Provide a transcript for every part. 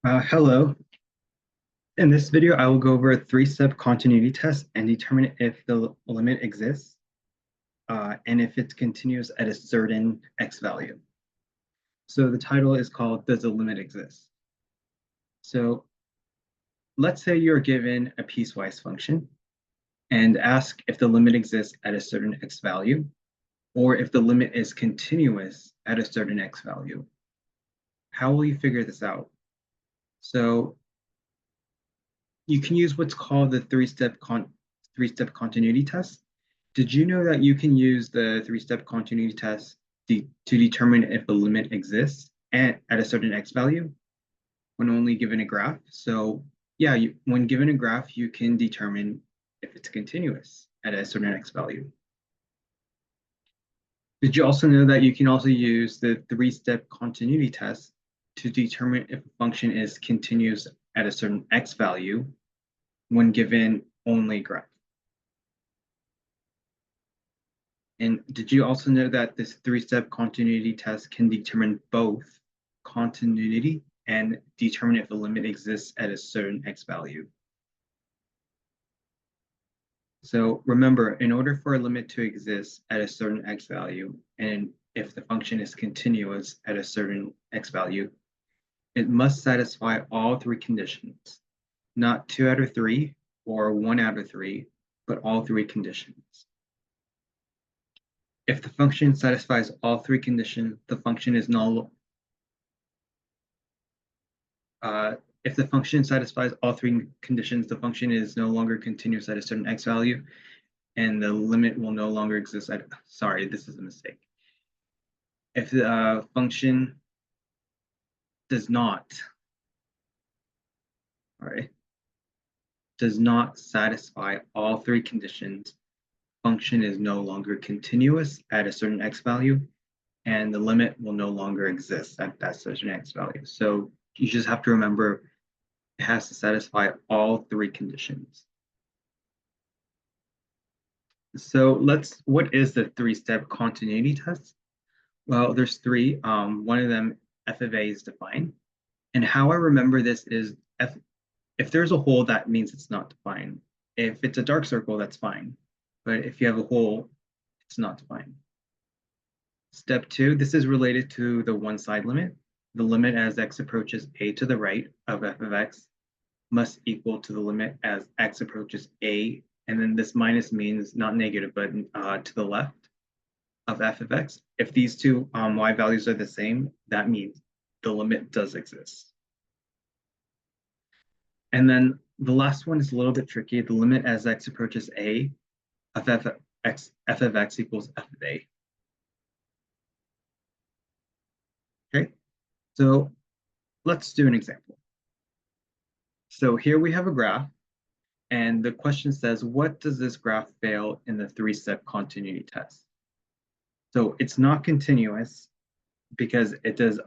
Hello. In this video, I will go over a three-step continuity test and determine if the limit exists and if it's continuous at a certain x value. So the title is called, Does the Limit Exist? So let's say you're given a piecewise function and ask if the limit exists at a certain x value or if the limit is continuous at a certain x value. How will you figure this out? So you can use what's called the three-step continuity test. Did you know that you can use the three-step continuity test to determine if a limit exists at a certain x value when only given a graph? So yeah, when given a graph, you can determine if it's continuous at a certain x value. Did you also know that you can also use the three-step continuity test to determine if a function is continuous at a certain x value when given only graph? And did you also know that this three-step continuity test can determine both continuity and determine if a limit exists at a certain x value? So remember, in order for a limit to exist at a certain x value, and if the function is continuous at a certain x value, it must satisfy all three conditions, not 2 out of 3 or 1 out of 3, but all three conditions. If the function satisfies all three conditions, the function is if the function satisfies all three conditions, the function is no longer continuous at a certain x value, and the limit will no longer exist at, sorry, this is a mistake. If the function does not, all right, does not satisfy all three conditions, function is no longer continuous at a certain x value, and the limit will no longer exist at that certain x value. So you just have to remember it has to satisfy all three conditions. So what is the three-step continuity test? Well, there's three. One of them, f of a, is defined. And how I remember this is if there's a hole, that means it's not defined. If it's a dark circle, that's fine. But if you have a hole, it's not defined. Step two, this is related to the one-side limit. The limit as x approaches a to the right of f of x must equal to the limit as x approaches a, and then this minus means not negative, but to the left of f of x. If these two y values are the same, that means the limit does exist. And then the last one is a little bit tricky. The limit as x approaches a of f of x equals f of a. Okay, so let's do an example. So here we have a graph, and the question says, what does this graph fail in the three-step continuity test? So it's not continuous because it does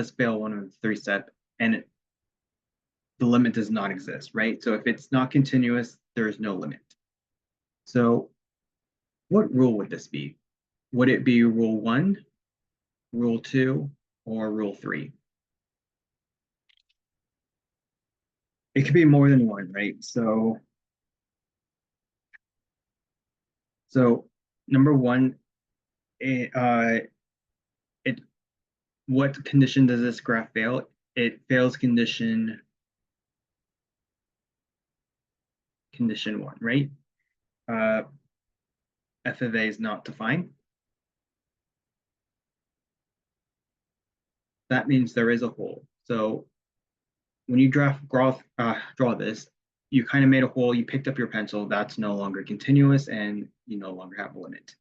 fail one of the three-step, and the limit does not exist, right? So if it's not continuous, there is no limit. So what rule would this be? Would it be rule 1, rule 2, or rule 3? It could be more than one, right? So number one, it, what condition does this graph fail? It fails condition 1, right? F of a is not defined. That means there is a hole. So when you draw this, you kind of made a hole, you picked up your pencil, that's no longer continuous, and you no longer have a limit.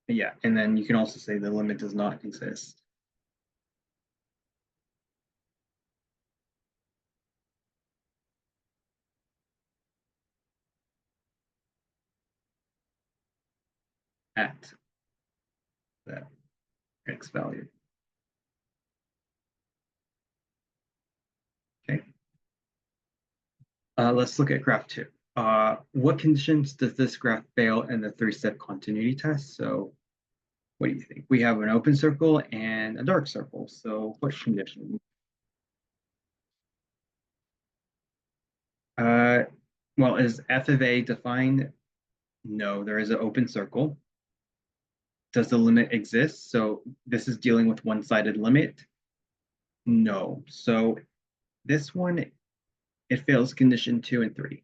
Yeah, and then you can also say the limit does not exist. At the x value. Okay. Let's look at graph 2. What conditions does this graph fail in the three-step continuity test? So What do you think? We have an open circle and a dark circle. So what condition? Uh, well, is f of a defined? No, there is an open circle. Does the limit exist? So this is dealing with one-sided limit. No. So this one, it fails condition 2 and 3.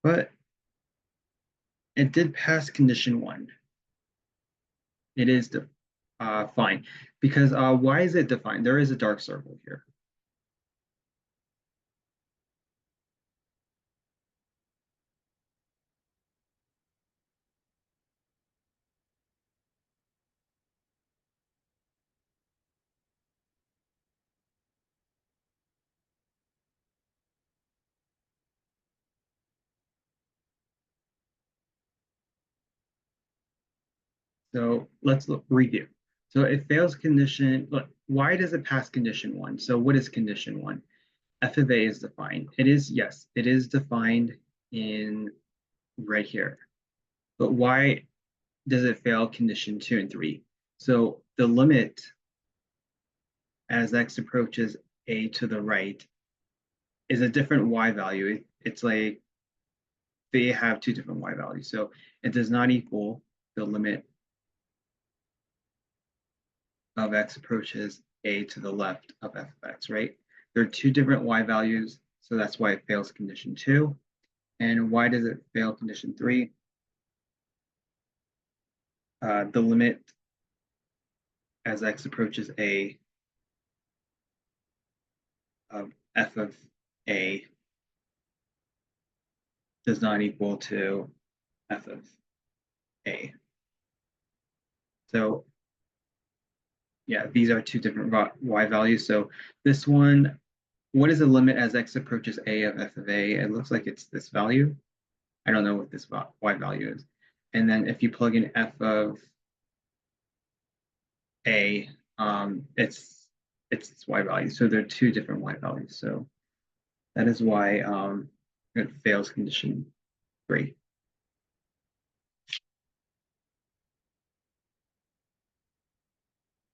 But it did pass condition 1. It is fine. Because why is it defined? There is a dark circle here. So let's review. So it fails condition. Look, why does it pass condition 1? So what is condition 1? F of a is defined. It is, yes, it is defined in right here. But why does it fail condition 2 and 3? So the limit as x approaches a to the right is a different y value. It's like they have two different y values. So it does not equal the limit of x approaches a to the left of f of x, right? There are two different y values, so that's why it fails condition 2. And why does it fail condition 3? The limit as x approaches a of f of a does not equal to f of a. So yeah, these are two different y values. So this one, what is the limit as x approaches a of f of a? It looks like it's this value. I don't know what this y value is. And then if you plug in f of a, it's its y value. So there are two different y values. So that is why it fails condition 3.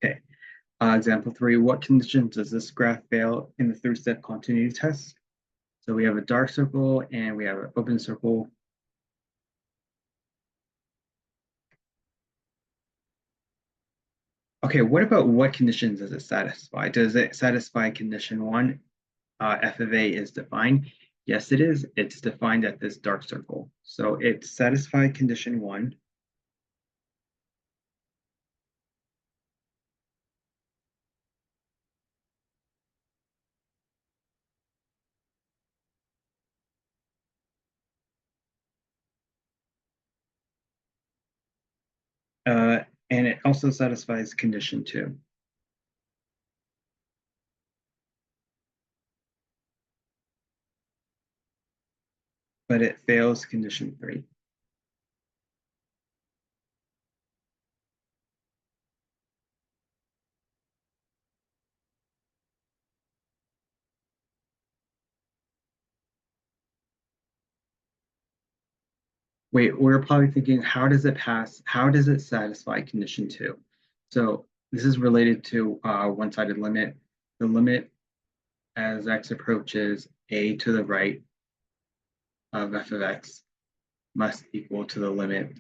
Okay. Example 3, what conditions does this graph fail in the three-step continuity test? So we have a dark circle and we have an open circle. Okay, what about what conditions does it satisfy? Does it satisfy condition 1? F of A is defined. Yes, it is. It's defined at this dark circle. So it satisfied condition 1. Uh, and it also satisfies condition 2. But it fails condition 3. Wait, we're probably thinking, how does it pass? How does it satisfy condition 2? So this is related to one-sided limit. The limit as x approaches a to the right of f of x must equal to the limit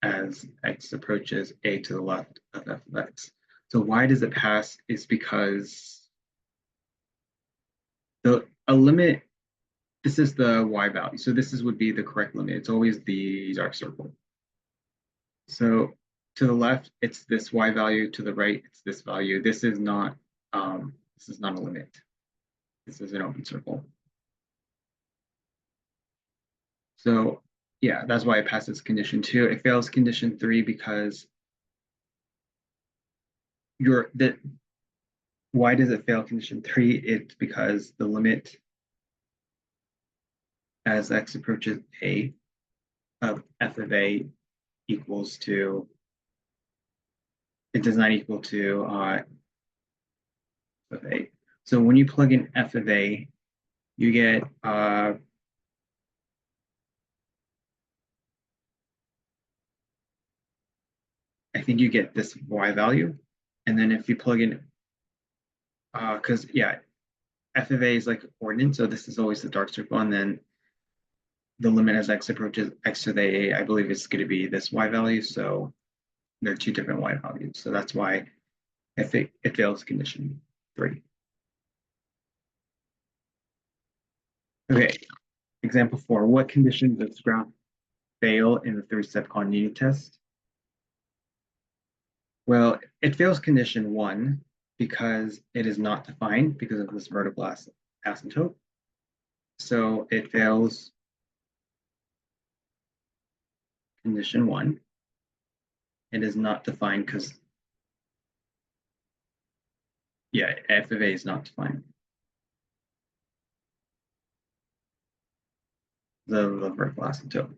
as x approaches a to the left of f of x. So why does it pass is because a limit, this is the y value. So this would be the correct limit. It's always the dark circle. So to the left, it's this y value. To the right, it's this value. This is not a limit. This is an open circle. So yeah, that's why it passes condition 2. It fails condition 3 because why does it fail condition 3? It's because the limit as x approaches a of f of a equals to it does not equal to of A. So when you plug in f of A, you get I think you get this y value. And then if you plug in, because yeah, f of A is like ordinate, so this is always the dark circle, and then the limit as x approaches x to the A, I believe it's going to be this y value. So there are two different y values. So that's why it fails condition 3. Okay, example 4. What condition does graph fail in the 3-step continuity test? Well, it fails condition 1 because it is not defined because of this vertical asymptote. So it fails condition 1. It is not defined because, yeah, f of A is not defined. The vertical asymptote.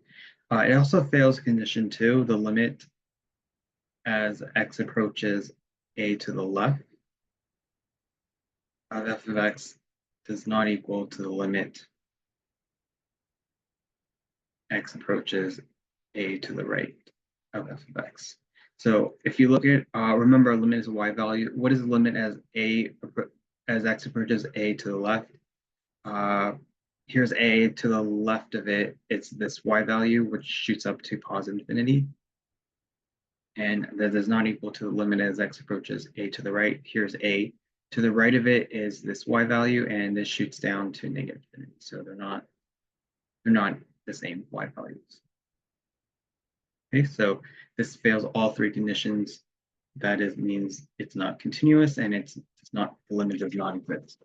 It also fails condition 2, the limit as x approaches A to the left of f of x does not equal to the limit x approaches A to the right of f of x. So if you look at, remember our limit is a y value. What is the limit as x approaches A to the left? Here's A to the left of it. It's this y value, which shoots up to positive infinity. And that is not equal to the limit as x approaches A to the right. Here's A. To the right of it is this y value, and this shoots down to negative infinity. So they're not the same y values. Okay, so this fails all 3 conditions. That means it's not continuous, and it's not, the limit does not exist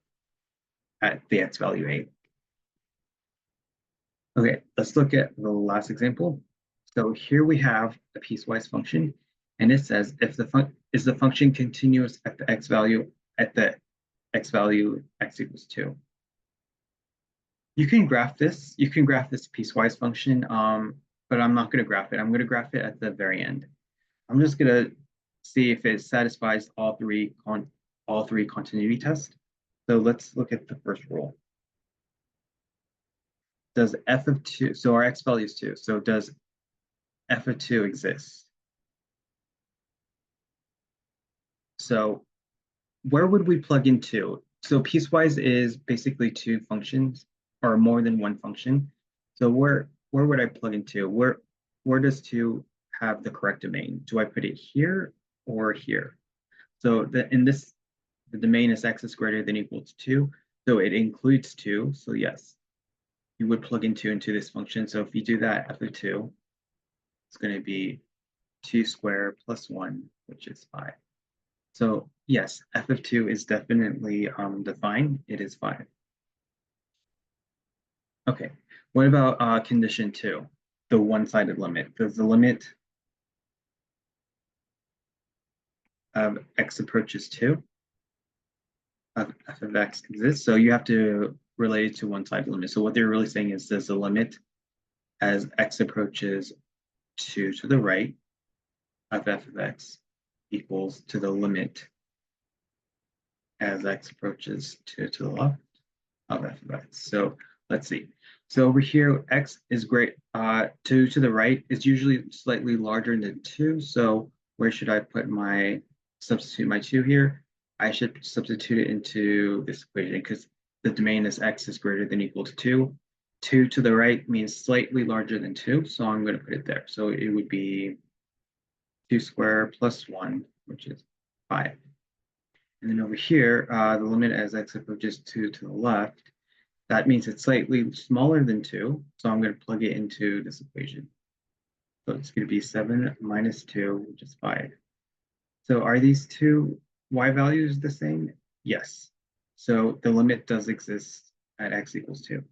at the x value A. Okay, let's look at the last example. So here we have a piecewise function, and it says if is the function continuous at the x value x equals 2. You can graph this. You can graph this piecewise function, but I'm not going to graph it. I'm going to graph it at the very end. I'm just going to see if it satisfies all three continuity tests. So let's look at the first rule. Does f of 2, so our x value is 2, so does f of 2 exist? So where would we plug in 2? So piecewise is basically 2 functions or more than one function. So where would I plug in 2? Where does 2 have the correct domain? Do I put it here or here? So the domain is x is greater than equal to 2. So it includes 2. So yes, you would plug in 2 into this function. So if you do that, f of 2, it's going to be 2 squared plus 1, which is 5. So yes, f of 2 is definitely defined. It is 5. Okay, what about condition 2, the one-sided limit? Does the limit of x approaches 2 of f of x exist? So you have to relate it to one-sided limit. So what they're really saying is, does the limit as x approaches 2 to the right of f of x equals to the limit as x approaches 2 to the left of f of x. So let's see. So over here, x is great. 2 to the right is usually slightly larger than 2. So where should I substitute my 2 here? I should substitute it into this equation because the domain is x is greater than equal to 2. 2 to the right means slightly larger than 2. So I'm going to put it there. So it would be 2 squared plus 1, which is 5. And then over here, the limit as x approaches 2 to the left, that means it's slightly smaller than 2. So I'm going to plug it into this equation. So it's going to be 7 minus 2, which is 5. So are these two y values the same? Yes. So the limit does exist at x equals 2.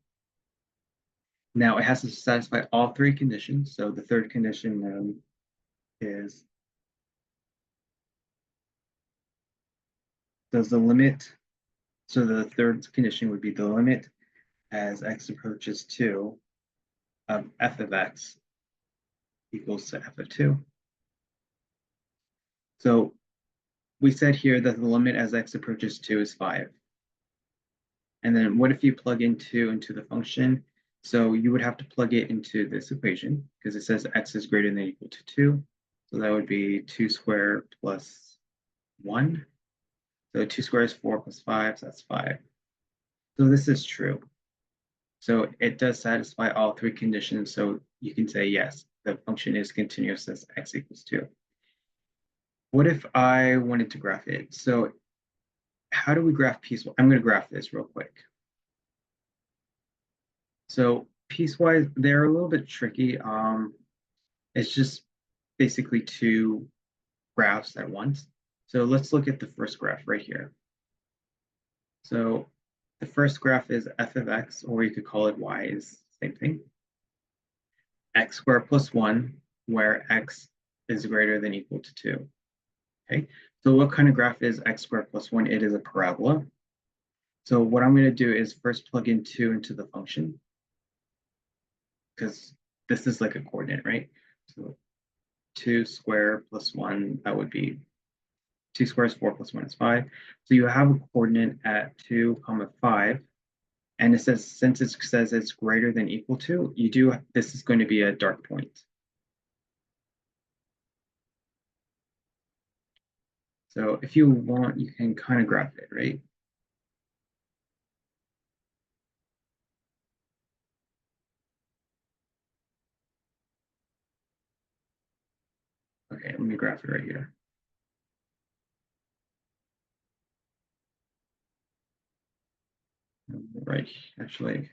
Now it has to satisfy all 3 conditions. So the third condition is, does the limit, so the third condition would be the limit as x approaches 2 of f of x equals to f of 2. So we said here that the limit as x approaches 2 is 5. And then what if you plug in 2 into the function? So you would have to plug it into this equation because it says x is greater than or equal to 2. So that would be 2 squared plus 1. So 2 squared is 4 plus 5, so that's 5. So this is true. So it does satisfy all three conditions. So you can say yes, the function is continuous as x equals 2. What if I wanted to graph it? So how do we graph piecewise? I'm going to graph this real quick. So piecewise, they're a little bit tricky. It's just basically two graphs at once. So let's look at the first graph right here. So the first graph is f of x, or you could call it y, is the same thing. X squared plus 1, where x is greater than or equal to 2. Okay, so what kind of graph is x squared plus 1? It is a parabola. So what I'm going to do is first plug in 2 into the function, because this is like a coordinate, right? So 2 squared plus 1, that would be 2 squared is 4 plus 1 is 5. So you have a coordinate at 2, 5. And it says, since it says it's greater than or equal to, this is going to be a dark point. So if you want, you can kind of graph it, right? Okay, let me graph it right here. Right, actually.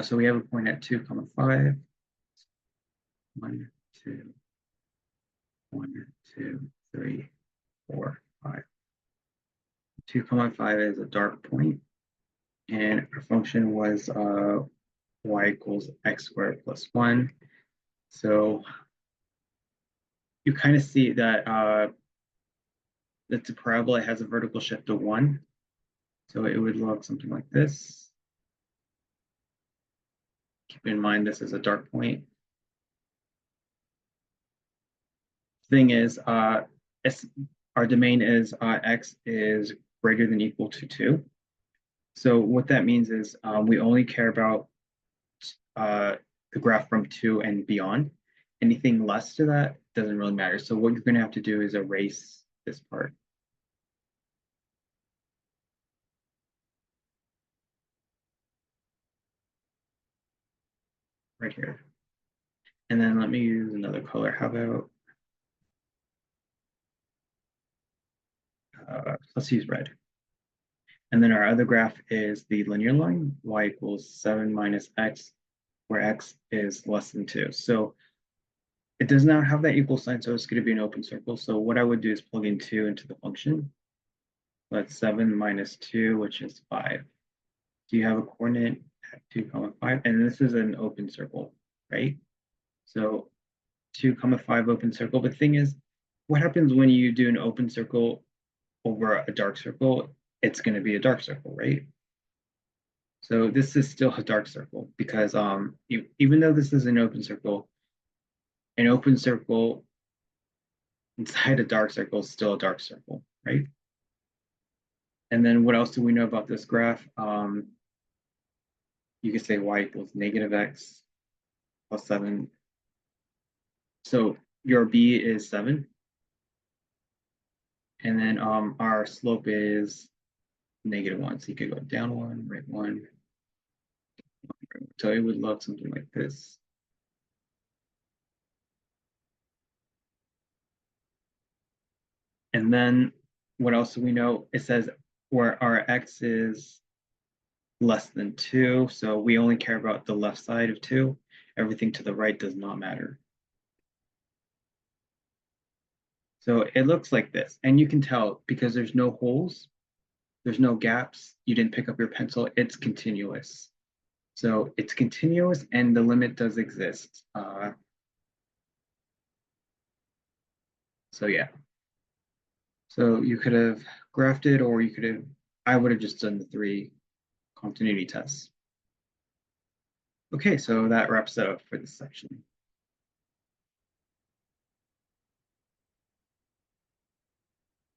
So we have a point at 2, 5. 1, 2, 1, 2, 3, 4, 5. 2, 5 is a dark point, and our function was y equals x squared plus 1. So you kind of see that the parabola has a vertical shift of 1. So it would look something like this. Keep in mind this is a dark point. Thing is, our domain is x is greater than or equal to 2. So what that means is we only care about the graph from 2 and beyond. Anything less to that doesn't really matter. So what you're going to have to do is erase this part. Right here. And then let me use another color. How about, let's use red. And then our other graph is the linear line, y equals 7 minus x, where x is less than 2. So it does not have that equal sign, so it's going to be an open circle. So what I would do is plug in 2 into the function. That's 7 minus 2, which is 5. Do you have a coordinate at 2, 5? And this is an open circle, right? So 2, 5 open circle. But the thing is, what happens when you do an open circle over a dark circle? It's going to be a dark circle, right? So this is still a dark circle because even though this is an open circle inside a dark circle is still a dark circle, right? And then what else do we know about this graph? You could say y equals negative x plus 7. So your b is 7. And then our slope is -1. So you could go down 1, right 1. So it would look something like this. And then what else do we know? It says where our x is less than 2. So we only care about the left side of 2. Everything to the right does not matter. So it looks like this. And you can tell because there's no holes. there's no gaps, you didn't pick up your pencil, it's continuous. So it's continuous and the limit does exist. So yeah. So you could have graphed it, or you could have, I would have just done the 3 continuity tests. Okay, so that wraps it up for this section.